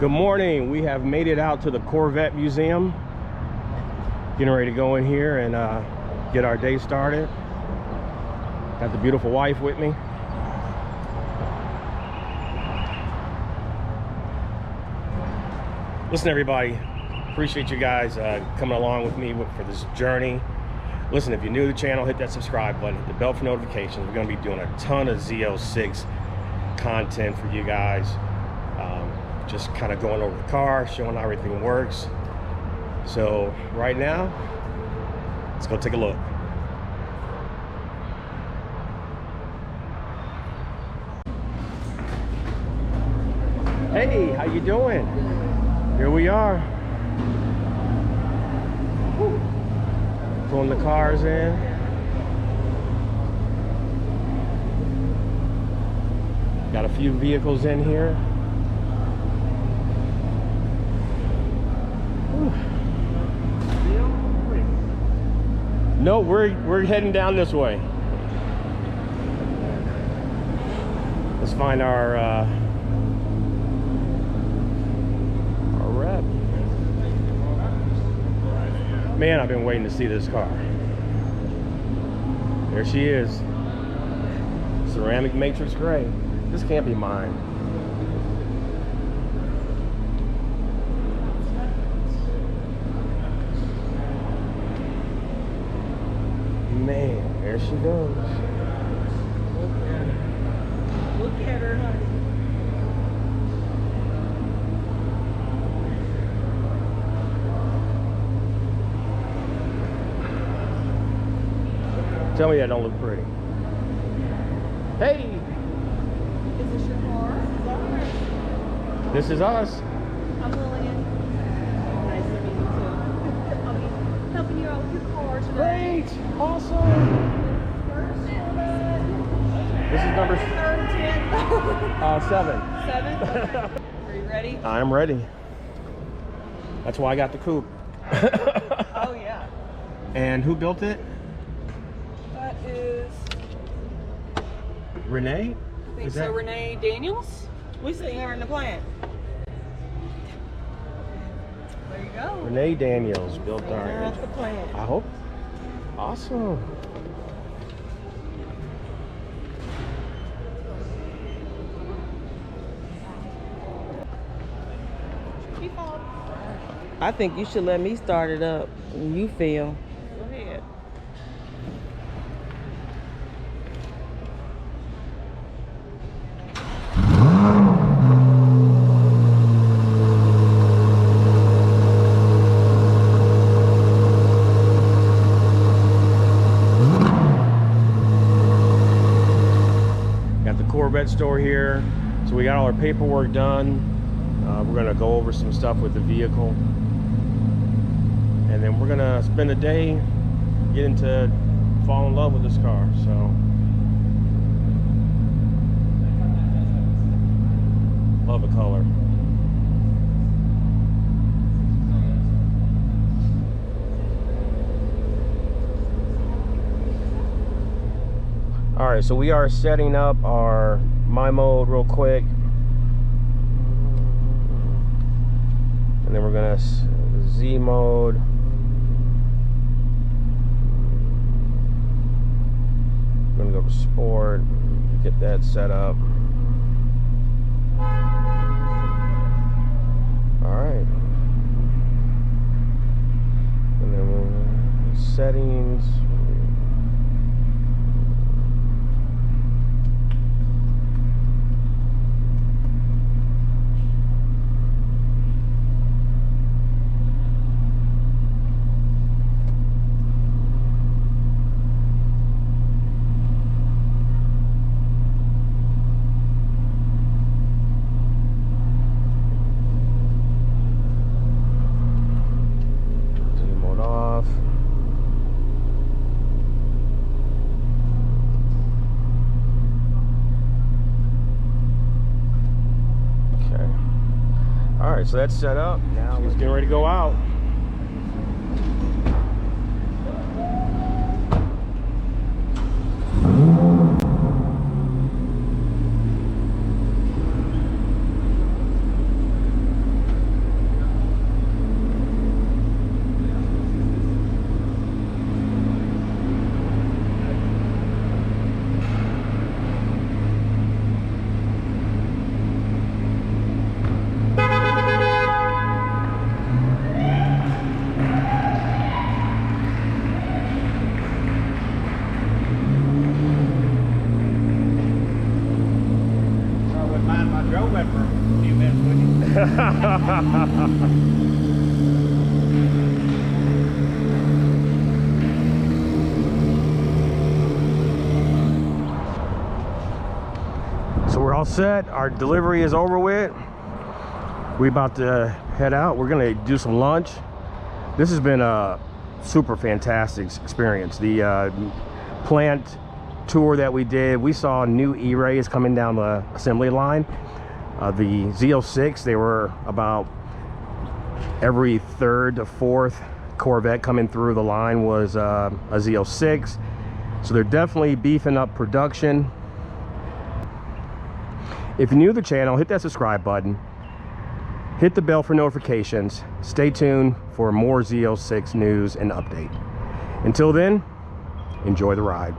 Good morning. We have made it out to the Corvette Museum. Getting ready to go in here and get our day started. Got the beautiful wife with me. Listen, everybody, appreciate you guys coming along with me for this journey. Listen, if you're new to the channel, hit that subscribe button, hit the bell for notifications. We're going to be doing a ton of Z06 content for you guys. Just kind of going over the car, showing how everything works. So right now, let's go take a look. Hey, how you doing? Here we are. Pulling the cars in. Got a few vehicles in here. No, we're heading down this way. Let's find our rep. Man, I've been waiting to see this car. There she is. Ceramic matrix gray. This can't be mine. Man, there she goes. Look at her, honey. Tell me that don't look pretty. Hey! Is this your car? This is us. I'm Lillian. Nice to meet you too. I'll be helping you out with your car today. Great! Awesome! This is number 7. 7. 7? Okay. Are you ready? I'm ready. That's why I got the coupe. Oh yeah. And who built it? That is, Renee? I think Is so, that- Renee Daniels. We see her in the plant. There you go. Renee Daniels built There our at the plant. I hope. Awesome. I think you should let me start it up when you feel. Go ahead. Got the Corvette store here. So we got all our paperwork done. We're gonna go over some stuff with the vehicle. And then we're gonna spend a day getting to fall in love with this car. So love the color. All right, so we are setting up our My Mode real quick. And then we're gonna Z mode. We're gonna go to sport, get that set up. All right. And then we'll settings. Alright, so that's set up. Now let's get ready to go out. I drove it for a few minutes with So we're all set. Our delivery is over with. We about to head out. We're gonna do some lunch. This has been a super fantastic experience. The plant tour that we did, we saw new E-rays coming down the assembly line. The Z06, they were about every third to fourth Corvette coming through the line was a Z06. So they're definitely beefing up production. If you're new to the channel, hit that subscribe button. Hit the bell for notifications. Stay tuned for more Z06 news and update. Until then, enjoy the ride.